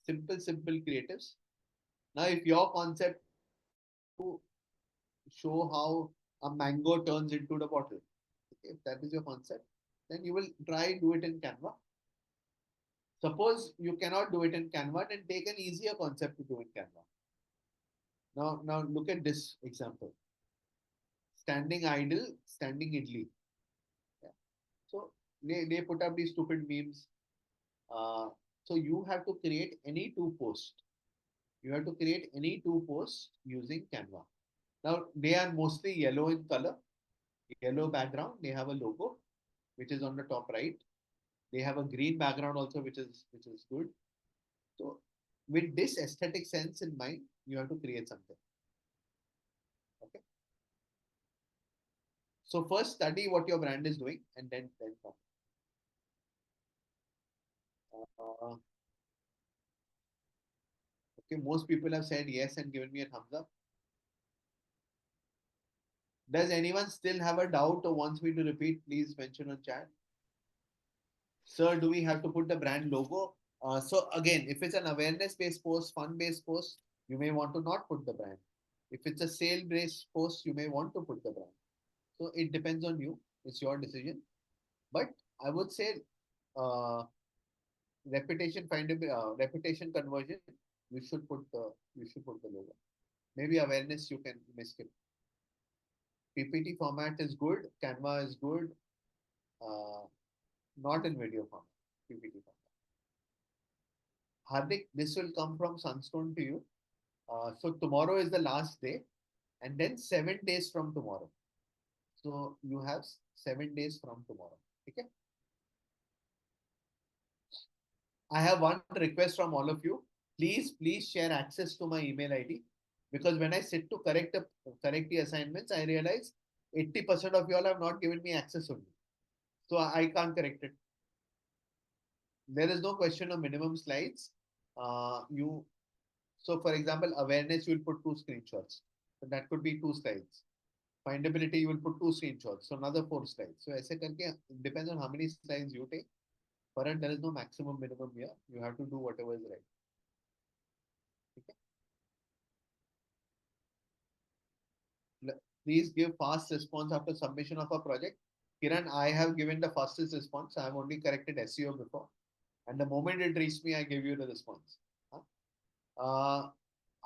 Speaker 1: simple creatives. Now, if your concept to show how a mango turns into the bottle, okay, if that is your concept, then you will try do it in Canva. Suppose you cannot do it in Canva, then take an easier concept to do in Canva. Now look at this example. Standing idle, standing idli. Yeah. So they put up these stupid memes. So you have to create any two posts. You have to create any two posts using Canva. Now they are mostly yellow in color, yellow background. They have a logo, which is on the top right. They have a green background also, which is good. So with this aesthetic sense in mind, you have to create something. Okay. So first study what your brand is doing, and then come. Uh, okay, most people have said yes and given me a thumbs up. Does anyone still have a doubt or wants me to repeat? Please mention on chat. Sir, do we have to put the brand logo? So again, if it's an awareness-based post, fun-based post, you may want to not put the brand. If it's a sale-based post, you may want to put the brand. So it depends on you. It's your decision. But I would say uh, reputation conversion, you should put the logo. Maybe awareness you may skip. PPT format is good. Canva is good. Uh, Not in video format. PPT format. Hardik, this will come from Sunstone to you. So tomorrow is the last day, and then 7 days from tomorrow. So you have 7 days from tomorrow. Okay. I have one request from all of you. Please share access to my email ID, because when I sit to correct the assignments, I realize 80% of you all have not given me access only. So I can't correct it. There is no question of minimum slides. You So for example, awareness you will put two screenshots. So that could be 2 slides. Findability you will put 2 screenshots. So another 4 slides. So ऐसे करके it depends on how many slides you take. For it, there is no maximum minimum here. You have to do whatever is right. Okay? Please give fast response after submission of a project. Kiran, I have given the fastest response. I have only corrected SEO before. And the moment it reached me, I give you the response. Huh? Uh,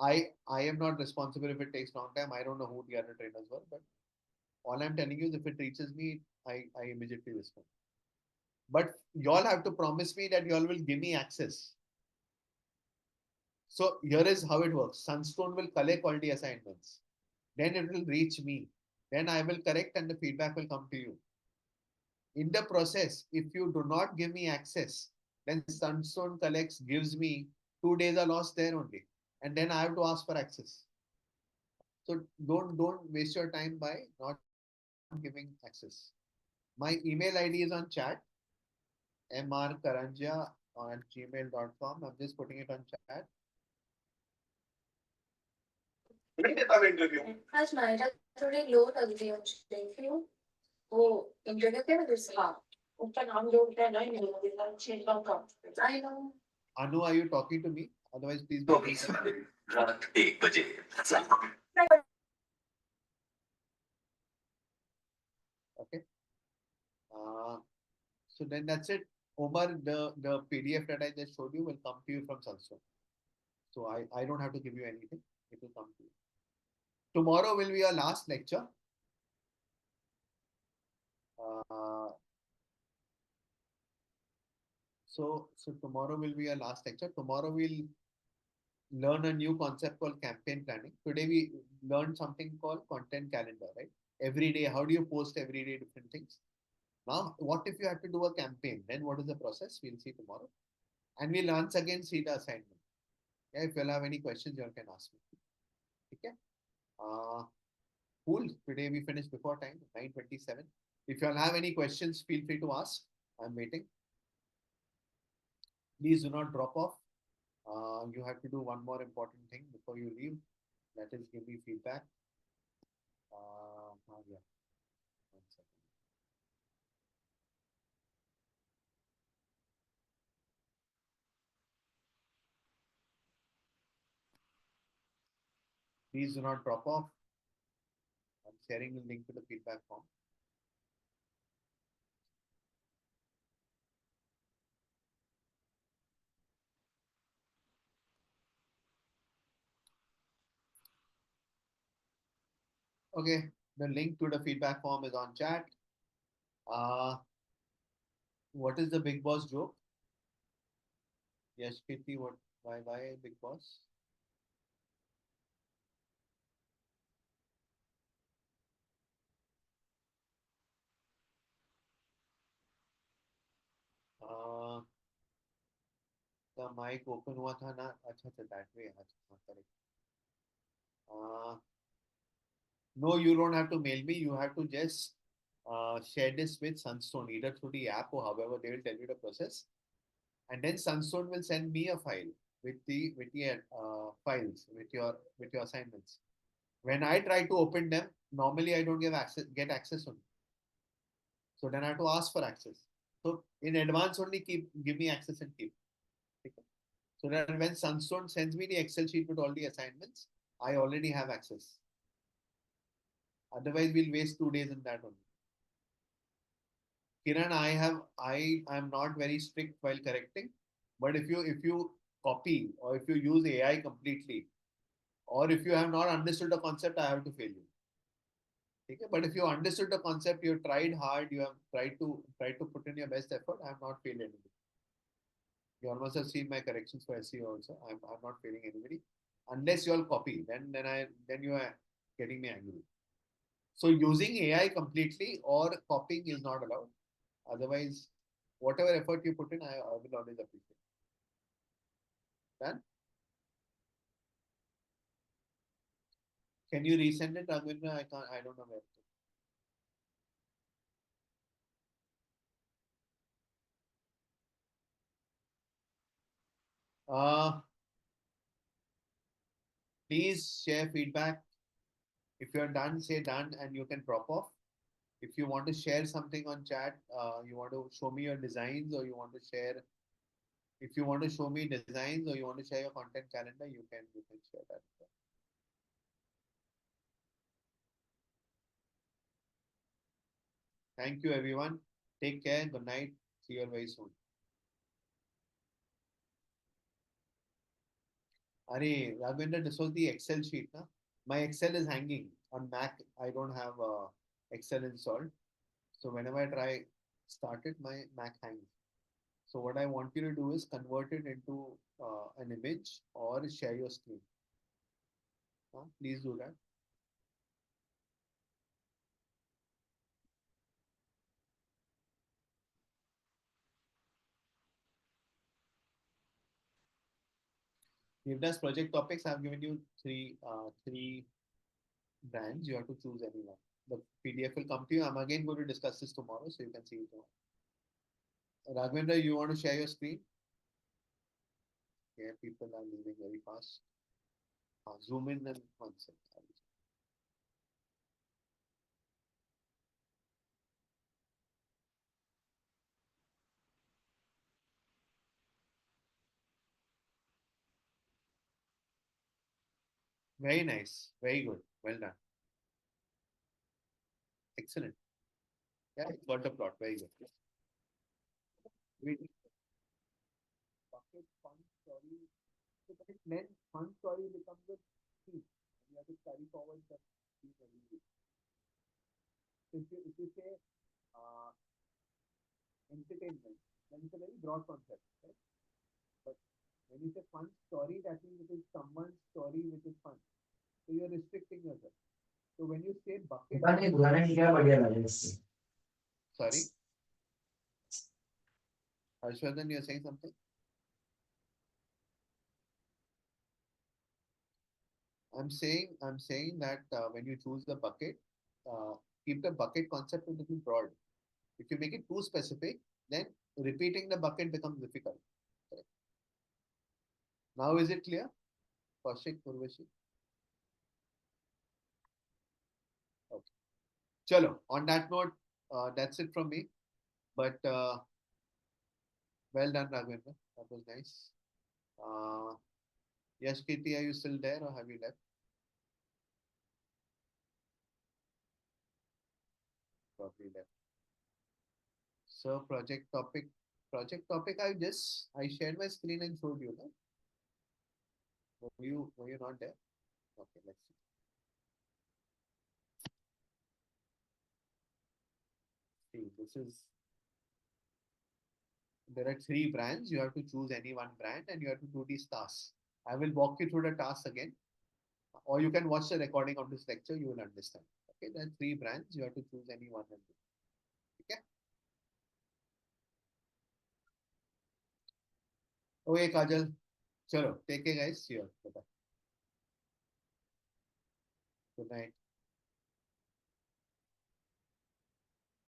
Speaker 1: I am not responsible if it takes long time. I don't know who the other trainers were, but all I'm telling you is if it reaches me, I immediately respond. But y'all have to promise me that y'all will give me access. So here is how it works. Sunstone will collect all the assignments. Then it will reach me. Then I will correct and the feedback will come to you. In the process, if you do not give me access, then Sunstone collects, gives me 2 days are lost there only. And then I have to ask for access. So don't waste your time by not giving access. My email ID is on chat, mrkaranja@gmail.com. I'm just putting it on chat.
Speaker 4: आज माझ्या थोड़ी लो लग रही है मुझे क्यों वो interview के वजह से हाँ उसका नाम जो होता है ना ये चेंज का I know
Speaker 1: Anu, are you talking to me? Otherwise, please.
Speaker 4: रात 1 बजे
Speaker 1: Okay. So then that's it. Omar, the PDF that I just showed you will come to you from Sunstone. So I don't have to give you anything. It will come to you. Tomorrow will be our last lecture. Uh, so tomorrow will be our last lecture. Tomorrow we'll learn a new concept called campaign planning. Today we learned something called content calendar, right? Every day, how do you post every day different things? Now, what if you have to do a campaign? Then what is the process? We'll see tomorrow. And we'll once again see the assignment. Yeah, if you'll have any questions, you can ask me. Okay? Cool. Today we finished before time, 9:27. If you all have any questions, feel free to ask. I'm waiting. Please do not drop off. You have to do one more important thing before you leave. That is give me feedback. Yeah. 1 second. Please do not drop off. I'm sharing the link to the feedback form. Okay, the link to the feedback form is on chat. What is the big boss joke? Yes, Kirti, what? Why big boss? The mic open हुआ था ना अच्छा अच्छा that way अच्छा correct. No, you don't have to mail me. You have to just share this with Sunstone either through the app or however they will tell you the process, and then Sunstone will send me a file with the files with your assignments. When I try to open them, normally I don't get access on. So then I have to ask for access. So in advance only give me access and keep. Okay? So that when Sunstone sends me the Excel sheet with all the assignments, I already have access. Otherwise, we'll waste 2 days in that only. Kiran, I'm not very strict while correcting, but if you copy or if you use AI completely, or if you have not understood the concept, I have to fail you. Okay? But if you understood the concept, you have tried hard, you have tried to put in your best effort, I'm not failing anybody. You almost have seen my corrections for SEO also. I'm not failing anybody. Unless you all copy, then you are getting me angry. So using AI completely or copying is not allowed. Otherwise, whatever effort you put in, I will always appreciate. Done? Can you resend it, Raghavendra? I can't. I don't know where. Please share feedback. If you're done, say done, and you can drop off. If you want to share something on chat, you want to show me your designs, or you want to share. If you want to show me designs, or you want to share your content calendar, you can share that. Thank you, everyone. Take care. Good night. See you all very soon. Are Raghavendra, this was the Excel sheet. Na? My Excel is hanging on Mac. I don't have Excel installed. So whenever I try start it, my Mac hangs. So what I want you to do is convert it into an image or share your screen. Please do that. If that's project topics, I've given you three brands. You have to choose any one. The PDF will come to you. I'm again going to discuss this tomorrow, so you can see it tomorrow. Raghavendra, you want to share your screen? Yeah, people are leaving very fast. Zoom in and one second. Very nice. Very good. Well done. Excellent. Yeah, it's got the plot. Very good. We bucket fun story. So then fun story becomes a theme. You have to carry forward the theme every week. If you say uh, entertainment, then it's a very broad concept, right? But when you say fun story, that means it is someone's story which is fun. So you're restricting yourself. So when you say bucket, sorry, Harshvardhan, you're saying something? I'm saying that when you choose the bucket, uh, keep the bucket concept a little broad. If you make it too specific, then repeating the bucket becomes difficult. Correct. Now is it clear? Kaushik, Urvashi? Okay. Chalo, on that note, that's it from me. But well done, Raghavendra. That was nice. Yash Kirti, are you still there or have you left? Probably left. So project topic. I shared my screen and showed you. No? Were you not there? Okay, let's see. This is there are three brands. You have to choose any one brand and you have to do these tasks. I will walk you through the tasks again, or you can watch the recording of this lecture. You will understand. Okay, there are three brands. You have to choose any one and do. Okay. Okay, Kajal. Chalo, take care, guys. See you. Bye bye. Good night.